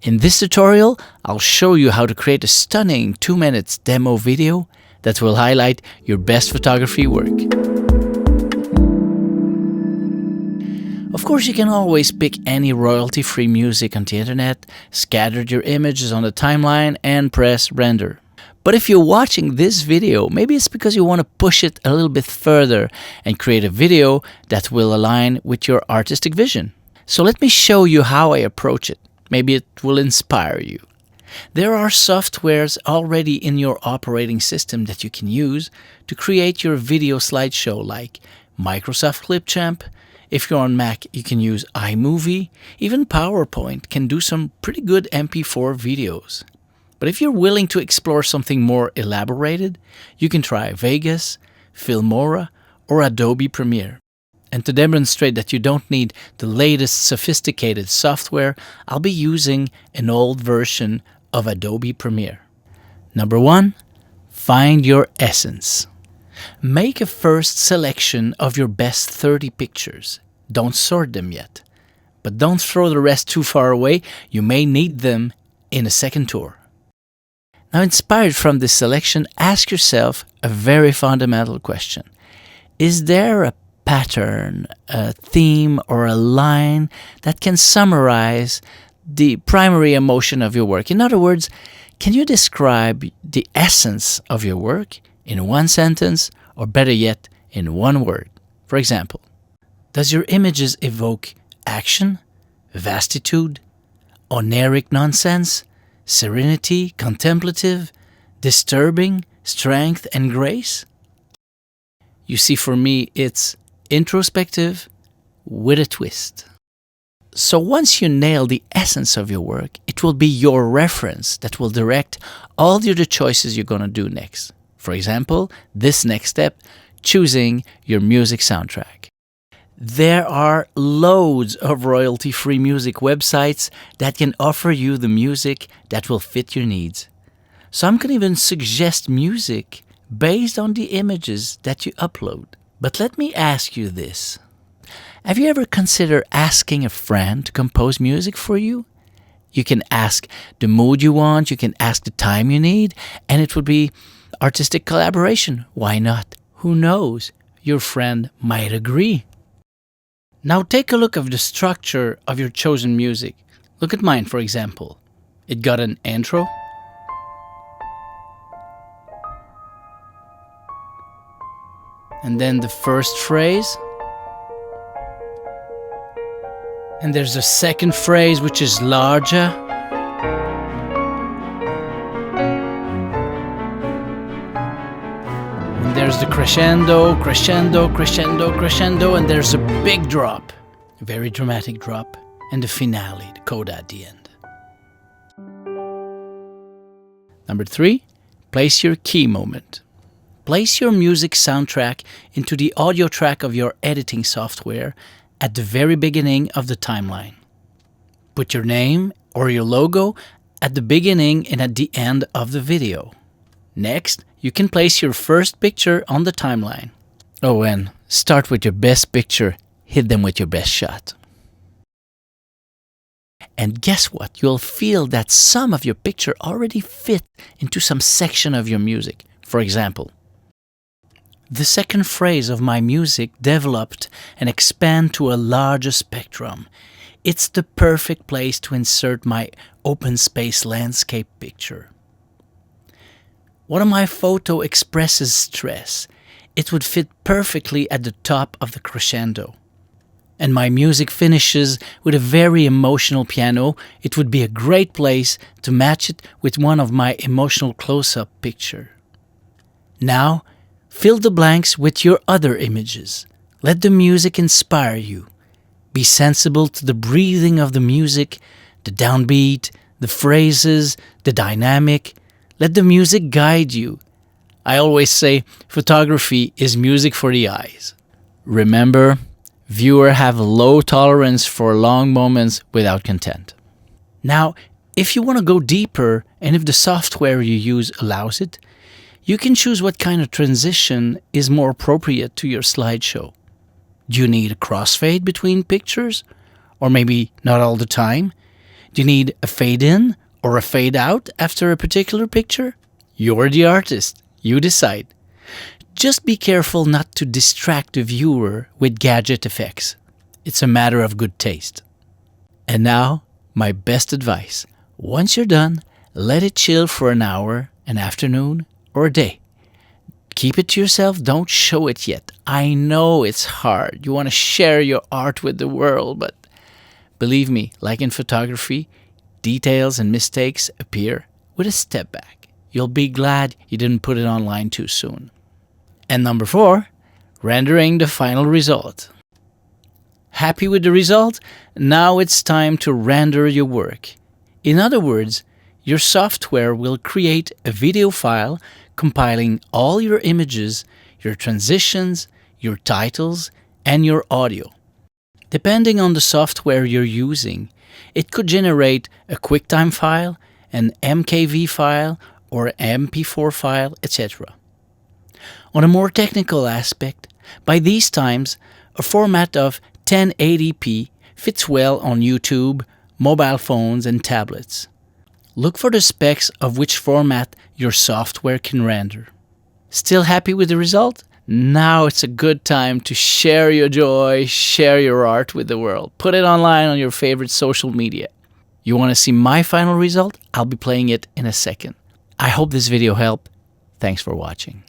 In this tutorial, I'll show you how to create a stunning 2-minute demo video that will highlight your best photography work. Of course, you can always pick any royalty-free music on the internet, scatter your images on the timeline, and press render. But if you're watching this video, maybe it's because you want to push it a little bit further and create a video that will align with your artistic vision. So let me show you how I approach it. Maybe it will inspire you. There are softwares already in your operating system that you can use to create your video slideshow, like Microsoft Clipchamp. If you're on Mac, you can use iMovie. Even PowerPoint can do some pretty good MP4 videos. But if you're willing to explore something more elaborated, you can try Vegas, Filmora, or Adobe Premiere. And to demonstrate that you don't need the latest sophisticated software, I'll be using an old version of Adobe Premiere. Number 1, find your essence. Make a first selection of your best 30 pictures. Don't sort them yet. But don't throw the rest too far away. You may need them in a second tour. Now, inspired from this selection, ask yourself a very fundamental question. Is there a pattern, a theme, or a line that can summarize the primary emotion of your work? In other words, can you describe the essence of your work in one sentence, or better yet, in one word? For example, does your images evoke action, vastitude, oniric nonsense, serenity, contemplative, disturbing, strength, and grace? You see, for me, it's introspective with a twist. So once you nail the essence of your work, it will be your reference that will direct all the other choices you're going to do next. For example, this next step, choosing your music soundtrack. There are loads of royalty-free music websites that can offer you the music that will fit your needs. Some can even suggest music based on the images that you upload. But let me ask you this. Have you ever considered asking a friend to compose music for you? You can ask the mood you want, you can ask the time you need, and it would be artistic collaboration. Why not? Who knows? Your friend might agree. Now take a look at the structure of your chosen music. Look at mine, for example. It got an intro, and then the first phrase, and there's a second phrase which is larger, and there's the crescendo, crescendo, crescendo, crescendo, and there's a big drop, a very dramatic drop, and the finale, the coda at the end. Number 3, place your key moment. Place your music soundtrack into the audio track of your editing software at the very beginning of the timeline. Put your name or your logo at the beginning and at the end of the video. Next, you can place your first picture on the timeline. Oh, and start with your best picture, hit them with your best shot. And guess what? You'll feel that some of your picture already fit into some section of your music. For example, the second phrase of my music developed and expanded to a larger spectrum. It's the perfect place to insert my open space landscape picture. One of my photos expresses stress. It would fit perfectly at the top of the crescendo. And my music finishes with a very emotional piano. It would be a great place to match it with one of my emotional close-up picture. Now, fill the blanks with your other images. Let the music inspire you. Be sensible to the breathing of the music, the downbeat, the phrases, the dynamic. Let the music guide you. I always say photography is music for the eyes. Remember, viewers have a low tolerance for long moments without content. Now, if you want to go deeper and if the software you use allows it, you can choose what kind of transition is more appropriate to your slideshow. Do you need a crossfade between pictures? Or maybe not all the time? Do you need a fade in or a fade out after a particular picture? You're the artist. You decide. Just be careful not to distract the viewer with gadget effects. It's a matter of good taste. And now, my best advice. Once you're done, let it chill for an hour, an afternoon, or a day. Keep it to yourself, don't show it yet. I know it's hard. You want to share your art with the world, but believe me, like in photography, details and mistakes appear with a step back. You'll be glad you didn't put it online too soon. And number 4, rendering the final result. Happy with the result? Now it's time to render your work. In other words, your software will create a video file compiling all your images, your transitions, your titles, and your audio. Depending on the software you're using, it could generate a QuickTime file, an MKV file, or an MP4 file, etc. On a more technical aspect, by these times, a format of 1080p fits well on YouTube, mobile phones, and tablets. Look for the specs of which format your software can render. Still happy with the result? Now it's a good time to share your joy, share your art with the world. Put it online on your favorite social media. You want to see my final result? I'll be playing it in a second. I hope this video helped. Thanks for watching.